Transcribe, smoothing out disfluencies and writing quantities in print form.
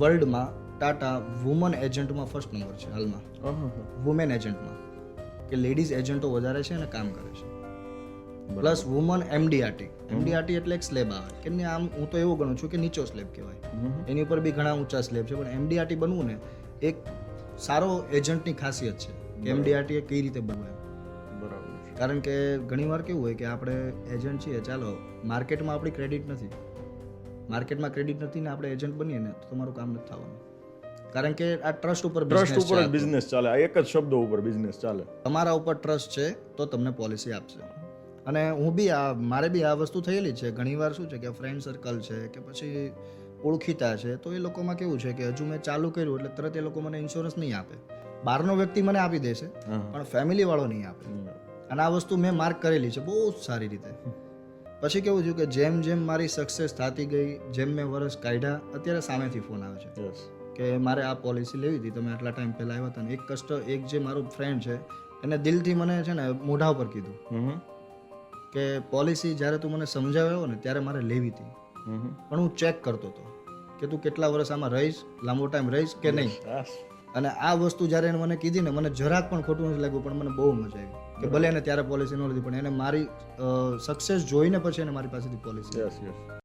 વર્લ્ડમાં Tata woman એજન્ટમાં first number છે હાલમાં, વુમેન એજન્ટમાં, કે લેડીઝ એજન્ટો વધારે છે અને કામ કરે છે. પ્લસ વુમન એમડીઆરટી એટલે એક સ્લેબ આવે કે આમ હું તો એવું ગણું છું કે નીચો સ્લેબ કહેવાય, એની ઉપર બી ઘણા ઊંચા સ્લેબ છે, પણ એમડીઆરટી બનવું ને એક સારો એજન્ટની ખાસિયત છે કે એમડીઆરટી એ કઈ રીતે બનવું. બરાબર. કારણ કે ઘણીવાર કેવું હોય કે આપણે એજન્ટ છીએ, ચાલો માર્કેટમાં આપણી ક્રેડિટ નથી, માર્કેટમાં ક્રેડિટ નથી ને આપણે એજન્ટ બનીએ ને તો તમારું કામ નથી થવાનું. કારણ કે આ ટ્રસ્ટ ઉપર જ બિઝનેસ ચાલે, આ એક જ શબ્દ ઉપર બિઝનેસ ચાલે. તમારા ઉપર ટ્રસ્ટ છે તો તમને પોલિસી આપશે. અને હું બી મારે બી આ વસ્તુ થયેલી છે ઘણીવાર. શું છે કે ફ્રેન્ડ સર્કલ છે કે પછી ઓળખીતા છે, તો એ લોકોમાં કેવું છે કે હજુ મેં ચાલુ કર્યું એટલે તરત એ લોકો મને ઇન્સ્યોરન્સ નહીં આપે. બહારનો વ્યક્તિ મને આપી દેશે પણ ફેમિલી વાળો નહીં આપે. અને આ વસ્તુ મેં માર્ક કરેલી છે બહુ સારી રીતે. પછી કેવું થયું કે જેમ જેમ મારી સક્સેસ થતી ગઈ, જેમ મેં વર્ષ કાઢ્યા, અત્યારે સામેથી ફોન આવે છે કે મારે આ પોલિસી લેવી હતી, તમે આટલા ટાઈમ પહેલા આવ્યા હતા. ને એક જે મારો ફ્રેન્ડ છે એને દિલથી મને છે ને મોઢા ઉપર કીધું કે પોલિસી જ્યારે તું મને સમજાવ્યો ને ત્યારે મારે લેવી હતી, પણ હું ચેક કરતો હતો કે તું કેટલા વર્ષ આમાં રહીશ, લાંબો ટાઈમ રહીશ કે નહીં. અને આ વસ્તુ જ્યારે એને મને કીધી ને મને જરાક પણ ખોટું નથી લાગ્યું, પણ મને બહુ મજા આવી કે ભલે એને ત્યારે પોલિસી ન લીધી પણ એને મારી સક્સેસ જોઈને પછી એને મારી પાસેથી પોલિસી.